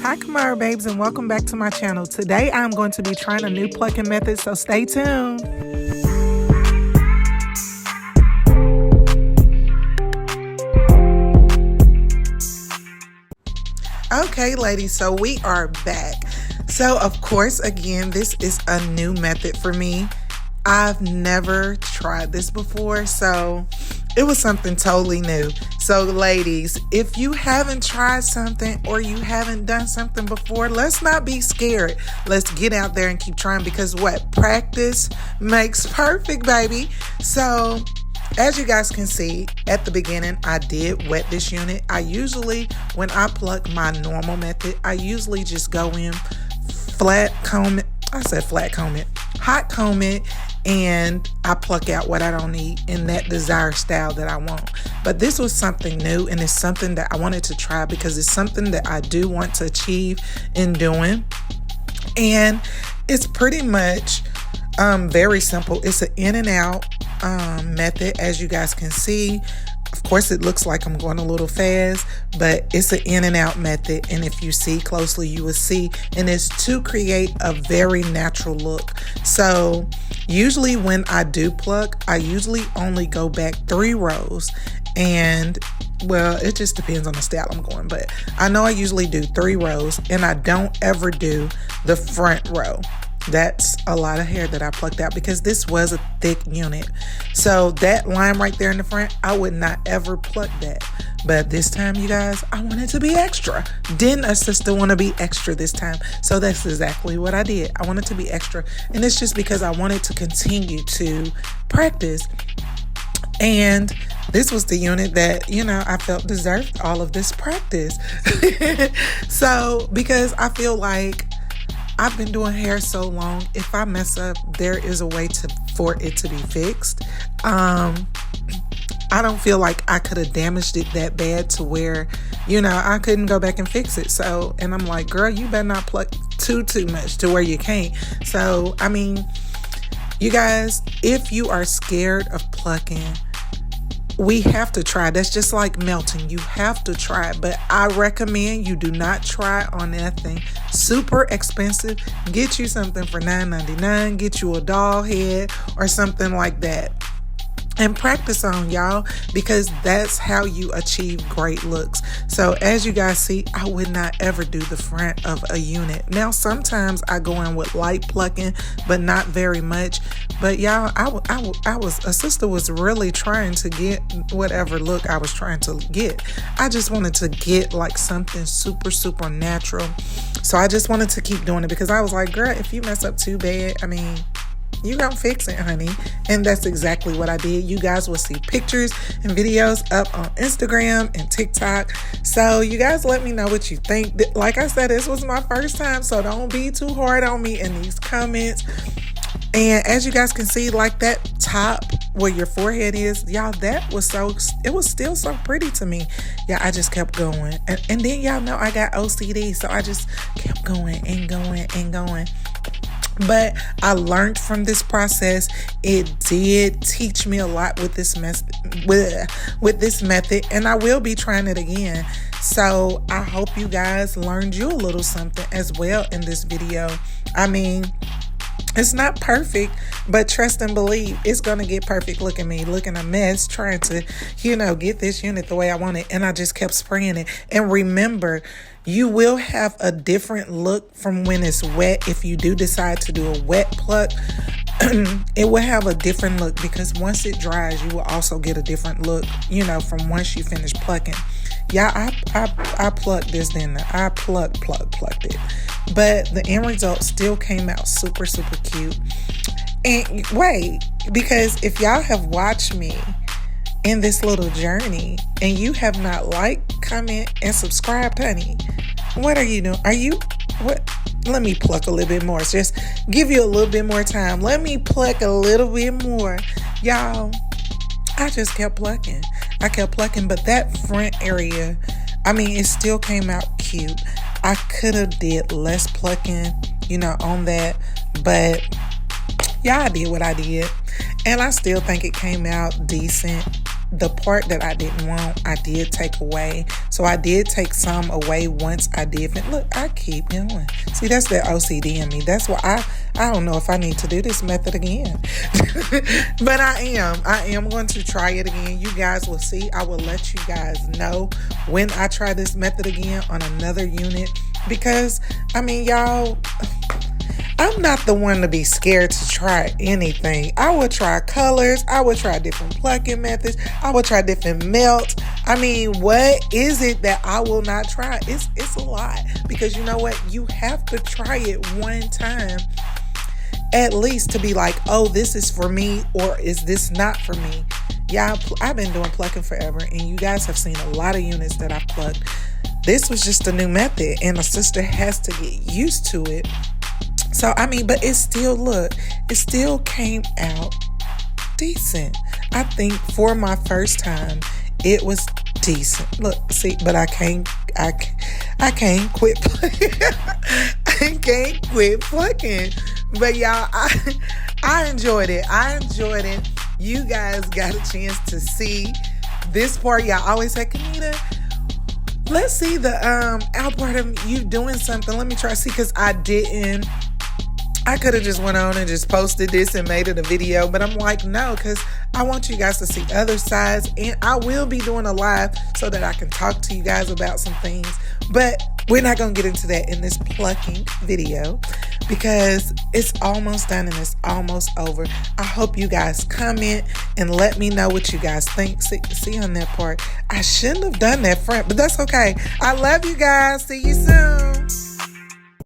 Hi Kamara babes, and welcome back to my channel. Today I'm going to be trying a new plucking method, so stay tuned. Okay ladies, so we are back. So of course, again, this is a new method for me. I've never tried this before, so it was something totally new. So ladies, if you haven't tried something or you haven't done something before, let's not be scared. Let's get out there and keep trying, because what? Practice makes perfect, baby. So as you guys can see at the beginning, I did wet this unit. I usually, when I pluck my normal method, I usually just go in, flat comb it. I said flat comb it, hot comb it, and I pluck out what I don't need in that desired style that I want. But this was something new, and it's something that I wanted to try because it's something that I do want to achieve in doing. And it's pretty much very simple. It's an in and out method, as you guys can see. Of course, it looks like I'm going a little fast, but it's an in and out method. And if you see closely, you will see, and it's to create a very natural look. So usually when I do pluck, I usually only go back 3 rows. And well, it just depends on the style I'm going, but I know I usually do 3 rows, and I don't ever do the front row. That's a lot of hair that I plucked out because this was a thick unit. So that line right there in the front, I would not ever pluck that. But this time, you guys, I wanted to be extra. Didn't a sister want to be extra this time? So that's exactly what I did. I wanted to be extra. And it's just because I wanted to continue to practice. And this was the unit that, you know, I felt deserved all of this practice. So because I feel like I've been doing hair so long, if I mess up, there is a way for it to be fixed. I don't feel like I could have damaged it that bad to where, you know, I couldn't go back and fix it. So, and I'm like, girl, you better not pluck too much to where you can't. So, I mean, you guys, if you are scared of plucking, we have to try. That's just like melting. You have to try it. But I recommend you do not try on anything super expensive. Get you something for $9.99. Get you a doll head or something like that. And practice on, y'all, because that's how you achieve great looks. So as you guys see, I would not ever do the front of a unit. Now, sometimes I go in with light plucking, but not very much. But y'all, a sister was really trying to get whatever look I was trying to get. I just wanted to get like something super natural. So I just wanted to keep doing it because I was like, girl, if you mess up too bad, I mean, you gonna fix it, honey. And that's exactly what I did. You guys will see pictures and videos up on Instagram and TikTok. So you guys let me know what you think. Like I said, this was my first time, so don't be too hard on me in these comments. And as you guys can see, like that top where your forehead is, y'all, that was it was still so pretty to me. Yeah, I just kept going. And then y'all know I got OCD, so I just kept going and going and going. But I learned from this process. It did teach me a lot with this method, and I will be trying it again. So I hope you guys learned you a little something as well in this video. I mean, it's not perfect, but trust and believe it's going to get perfect. Look at me looking a mess trying to, you know, get this unit the way I want it. And I just kept spraying it. And remember, you will have a different look from when it's wet. If you do decide to do a wet pluck, it will have a different look because once it dries, you will also get a different look, you know, from once you finish plucking. Yeah, I plucked this, didn't I? I plucked it. But the end result still came out super cute. And wait, because if y'all have watched me in this little journey and you have not liked, comment, and subscribed, honey, what are you doing? What? Let me pluck a little bit more. So just give you a little bit more time. Let me pluck a little bit more. Y'all, I just kept plucking. I kept plucking, but that front area, I mean, it still came out cute. I could have did less plucking, you know, on that, but yeah, I did what I did, and I still think it came out decent. the part that I didn't want, I did take away. So I did take some away once I did. Look, I keep going. See, that's that OCD in me. That's why I don't know if I need to do this method again. But I am going to try it again. You guys will see. I will let you guys know when I try this method again on another unit. Because, I mean, y'all, I'm not the one to be scared to try anything. I would try colors. I would try different plucking methods. I would try different melts. I mean, what is it that I will not try? It's a lot. Because you know what? You have to try it one time at least to be like, oh, this is for me, or is this not for me? Yeah, I've been doing plucking forever, and you guys have seen a lot of units that I've plucked. This was just a new method, and a sister has to get used to it. So, I mean, but it still came out decent. I think for my first time, it was decent. Look, see, but I can't quit plucking. I can't quit plucking. But y'all, I enjoyed it. You guys got a chance to see this part. Y'all always say, Kanita, let's see the out part of you doing something. Let me try to see, because I didn't. I could have just went on and just posted this and made it a video, but I'm like, no, because I want you guys to see other sides, and I will be doing a live so that I can talk to you guys about some things. But we're not going to get into that in this plucking video because it's almost done and it's almost over. I hope you guys comment and let me know what you guys think. See on that part, I shouldn't have done that front, but that's okay. I love you guys. See you soon.